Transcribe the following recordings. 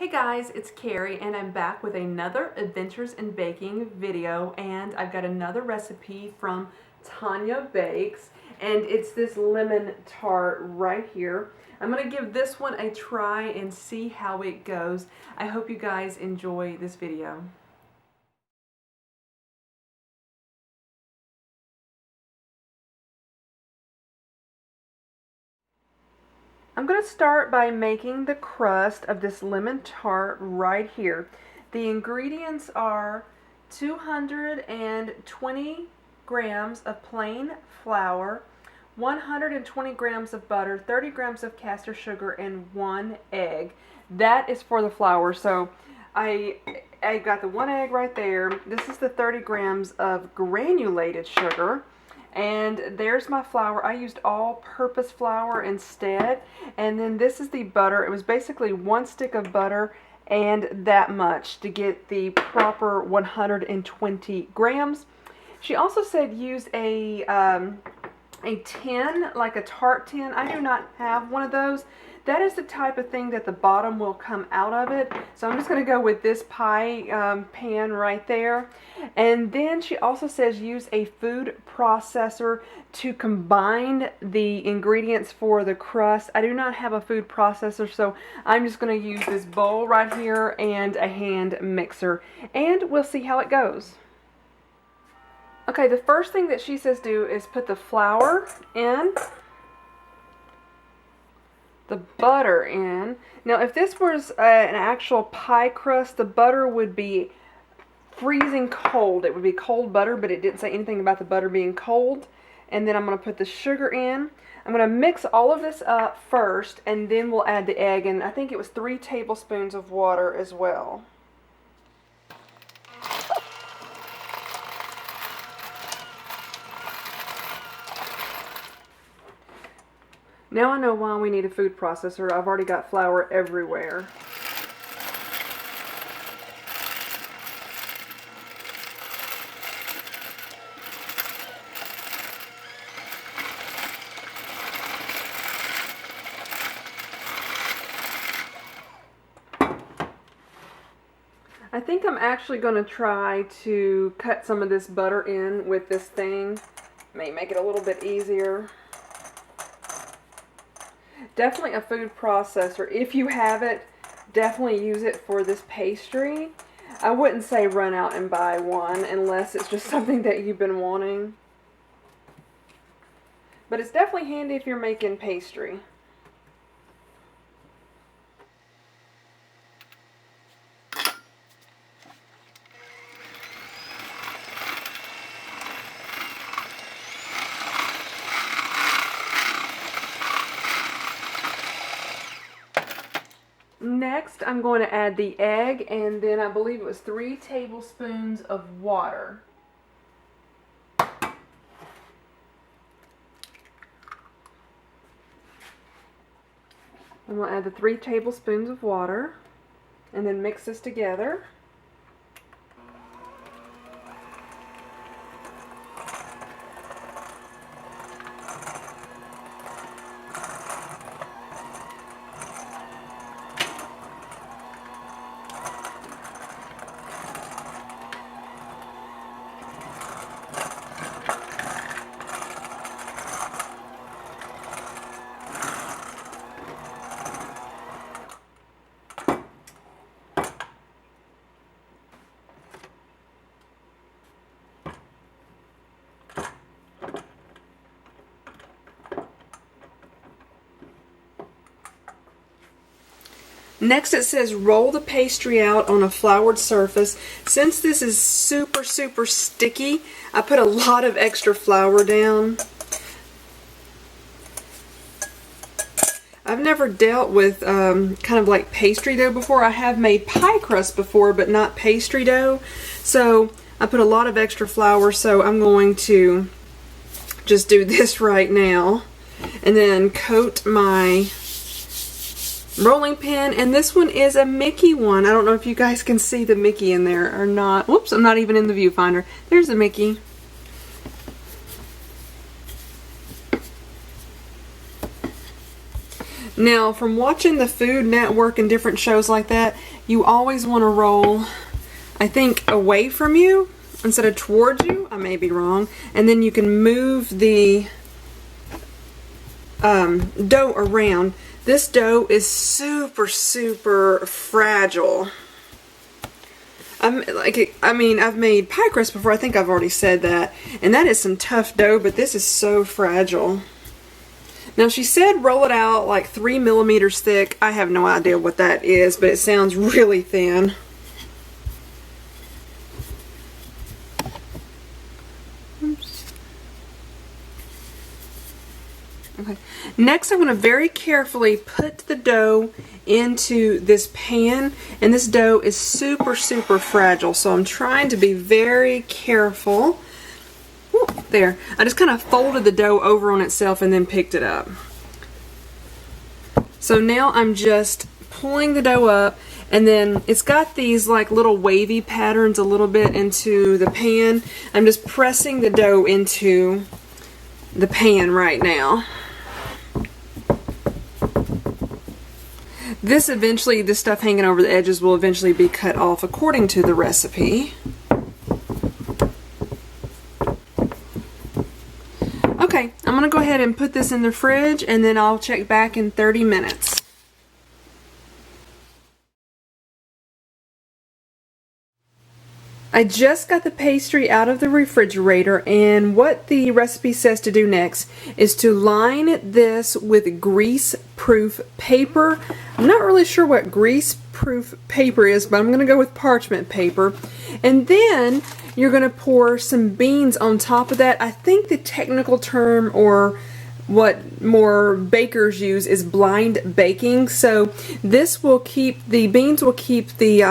Hey guys, it's Carrie and I'm back with another Adventures in Baking video, and I've got another recipe from Tanya Bakes, and it's this lemon tart right here. I'm going to give this one a try and see how it goes. I hope you guys enjoy this video. I'm going to start by making the crust of this lemon tart right here. The ingredients are 220 grams of plain flour, 120 grams of butter, 30 grams of caster sugar, and 1 egg. That is for the flour. So I got the 1 egg right there. This is the 30 grams of granulated sugar. And there's my flour. I used all-purpose flour instead. And then this is the butter. It was basically 1 stick of butter and that much to get the proper 120 grams. She also said use a tin, like a tart tin. I do not have one of those. That is the type of thing that the bottom will come out of it. So I'm just going to go with this pie pan right there. And then she also says use a food processor to combine the ingredients for the crust. I do not have a food processor, so I'm just going to use this bowl right here and a hand mixer. And we'll see how it goes. Okay, the first thing that she says do is put the flour in, the butter in. Now, if this was an actual pie crust, the butter would be freezing cold. It would be cold butter, but it didn't say anything about the butter being cold. And then I'm going to put the sugar in. I'm going to mix all of this up first, and then we'll add the egg. And I think it was 3 tablespoons of water as well. Now I know why we need a food processor. I've already got flour everywhere. I think I'm actually going to try to cut some of this butter in with this thing. May make it a little bit easier. Definitely a food processor. If you have it, definitely use it for this pastry. I wouldn't say run out and buy one unless it's just something that you've been wanting. But it's definitely handy if you're making pastry. Next, I'm going to add the egg, and then I believe it was 3 tablespoons of water. I'm going to add the 3 tablespoons of water, and then mix this together. Next it says roll the pastry out on a floured surface. Since this is super sticky, I put a lot of extra flour down. I've never dealt with kind of like pastry dough before. I have made pie crust before, but not pastry dough. So I put a lot of extra flour, so I'm going to just do this right now. And then coat my rolling pin, and this one is a Mickey one. I don't know if you guys can see the Mickey in there or not. Whoops, I'm not even in the viewfinder. There's the Mickey. Now, from watching the Food Network and different shows like that, you always want to roll, I think, away from you instead of towards you. I may be wrong. And then you can move the dough around. This dough is super, super fragile. I've made pie crust before. I think I've already said that. And that is some tough dough, but this is so fragile. Now, she said roll it out like 3 millimeters thick. I have no idea what that is, but it sounds really thin. Oops. Okay. Next, I'm going to very carefully put the dough into this pan, and this dough is super, super fragile, so I'm trying to be very careful. Ooh, there. I just kind of folded the dough over on itself and then picked it up. So now I'm just pulling the dough up, and then it's got these like little wavy patterns a little bit into the pan. I'm just pressing the dough into the pan right now. This stuff hanging over the edges will eventually be cut off according to the recipe. Okay, I'm going to go ahead and put this in the fridge, and then I'll check back in 30 minutes. I just got the pastry out of the refrigerator, and what the recipe says to do next is to line this with grease-proof paper. I'm not really sure what grease-proof paper is, but I'm going to go with parchment paper. And then you're going to pour some beans on top of that. I think the technical term, or what more bakers use, is blind baking. So this will keep, the beans will keep the,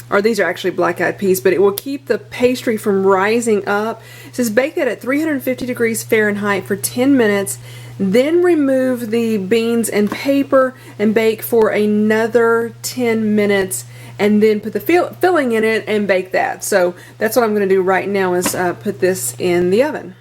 or these are actually black-eyed peas, but it will keep the pastry from rising up. It says bake that at 350 degrees Fahrenheit for 10 minutes, then remove the beans and paper and bake for another 10 minutes, and then put the filling in it and bake that. So that's what I'm going to do right now, is put this in the oven.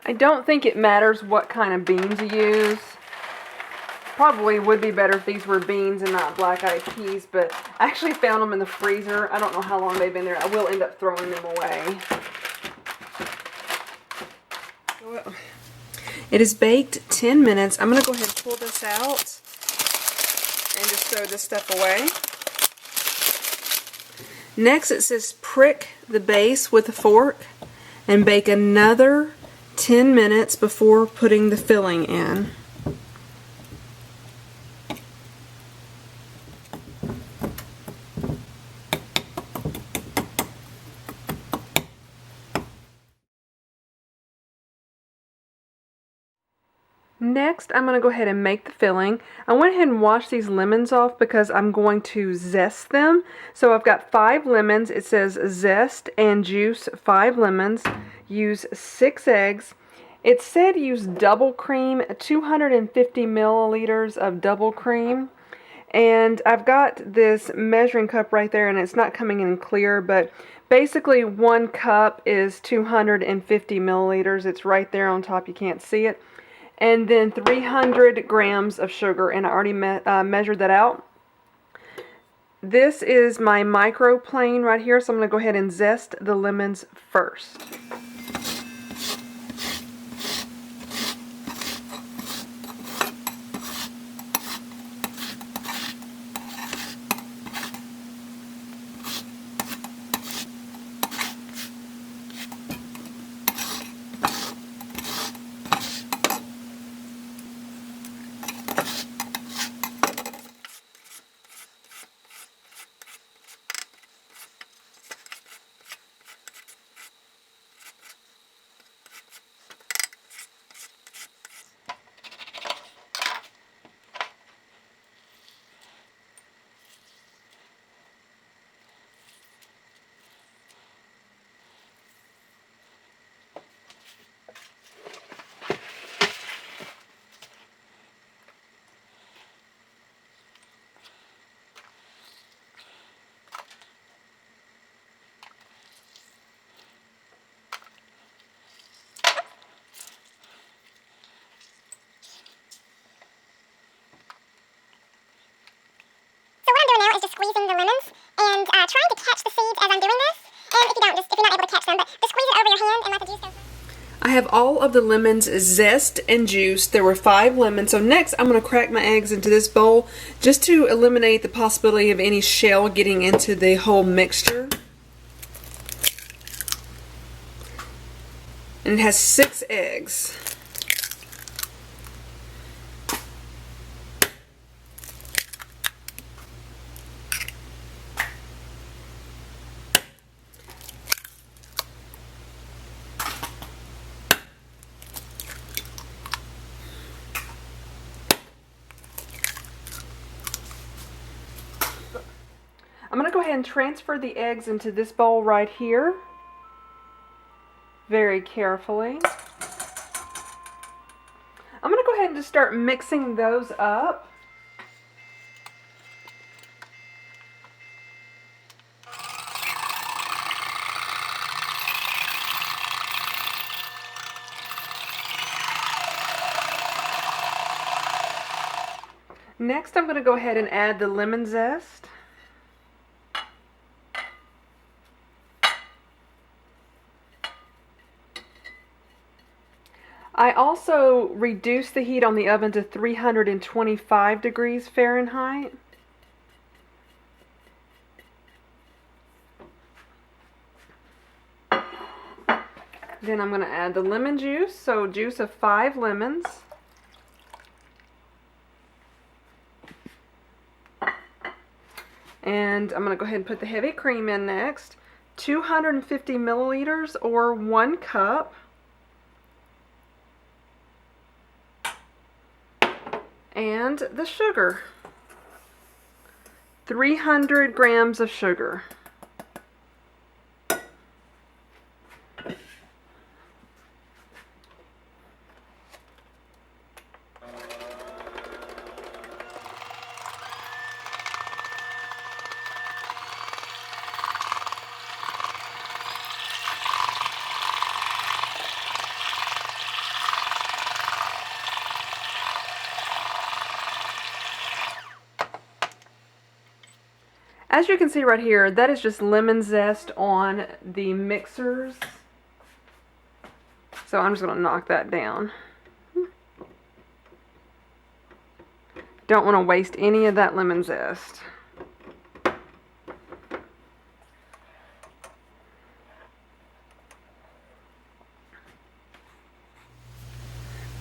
I don't think it matters what kind of beans you use. Probably would be better if these were beans and not black-eyed peas, but I actually found them in the freezer. I don't know how long they've been there. I will end up throwing them away. It is baked 10 minutes. I'm going to go ahead and pull this out and just throw this stuff away. Next, it says prick the base with a fork and bake another 10 minutes before putting the filling in. Next, I'm going to go ahead and make the filling. I went ahead and washed these lemons off because I'm going to zest them. So I've got 5 lemons. It says zest and juice 5 lemons. Use 6 eggs. It said use double cream, 250 milliliters of double cream. And I've got this measuring cup right there, and it's not coming in clear, but basically 1 cup is 250 milliliters. It's right there on top. You can't see it. And then 300 grams of sugar, and I already measured that out. This is my microplane right here, so I'm going to go ahead and zest the lemons first. the lemons and trying to catch the seeds as I'm doing this. And if you're not able to catch them, but just squeeze it over your hand and let the juice go through. I have all of the lemons zest and juiced. There were 5 lemons. So next I'm going to crack my eggs into this bowl just to eliminate the possibility of any shell getting into the whole mixture. And it has 6 eggs. I'm going to go ahead and transfer the eggs into this bowl right here, very carefully. I'm going to go ahead and just start mixing those up. Next, I'm going to go ahead and add the lemon zest. I also reduced the heat on the oven to 325 degrees Fahrenheit. Then I'm going to add the lemon juice, so juice of 5 lemons. And I'm going to go ahead and put the heavy cream in next. 250 milliliters or 1 cup. And the sugar. 300 grams of sugar. As you can see right here, that is just lemon zest on the mixers. So I'm just going to knock that down. Don't want to waste any of that lemon zest.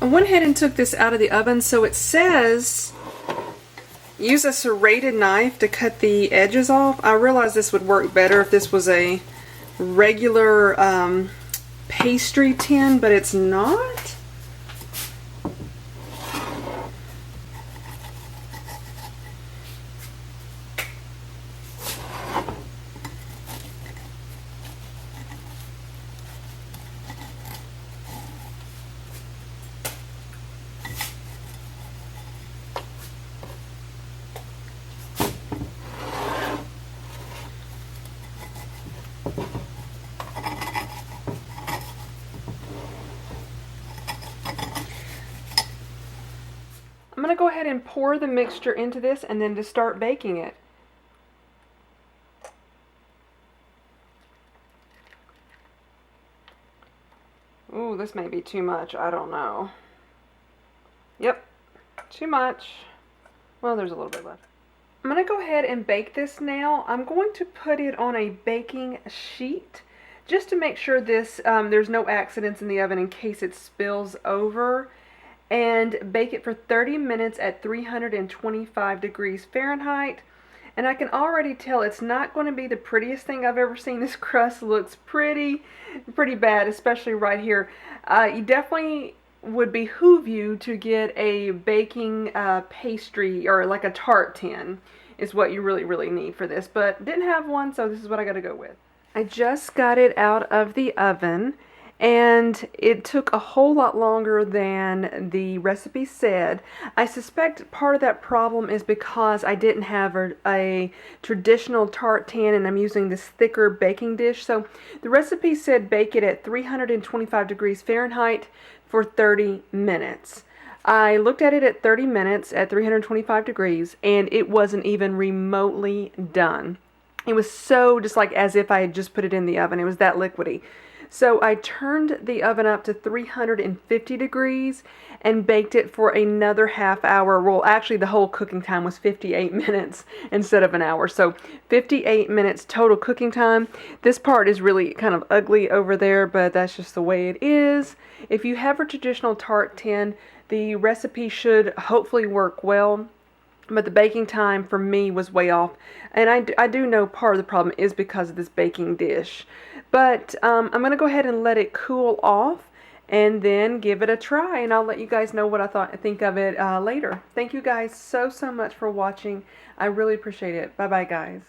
I went ahead and took this out of the oven, so it says use a serrated knife to cut the edges off. I realized this would work better if this was a regular pastry tin, but it's not. I'm going to go ahead and pour the mixture into this and then just start baking it. Ooh, this may be too much. I don't know. Yep, too much. Well, there's a little bit left. I'm going to go ahead and bake this now. I'm going to put it on a baking sheet just to make sure this there's no accidents in the oven in case it spills over. And bake it for 30 minutes at 325 degrees Fahrenheit. And I can already tell it's not going to be the prettiest thing I've ever seen. This crust looks pretty bad, especially right here. You definitely would behoove you to get a baking pastry or like a tart tin is what you really need for this. But didn't have one, so this is what I got to go with. I just got it out of the oven. And it took a whole lot longer than the recipe said. I suspect part of that problem is because I didn't have a traditional tart tin and I'm using this thicker baking dish. So the recipe said bake it at 325 degrees Fahrenheit for 30 minutes. I looked at it at 30 minutes at 325 degrees, and it wasn't even remotely done. It was so just like as if I had just put it in the oven. It was that liquidy. So I turned the oven up to 350 degrees and baked it for another half hour. Well, actually the whole cooking time was 58 minutes instead of an hour. So 58 minutes total cooking time. This part is really kind of ugly over there, but that's just the way it is. If you have a traditional tart tin, the recipe should hopefully work well. But the baking time for me was way off. And I do know part of the problem is because of this baking dish. But I'm going to go ahead and let it cool off and then give it a try. And I'll let you guys know what I think of it later. Thank you guys so much for watching. I really appreciate it. Bye-bye, guys.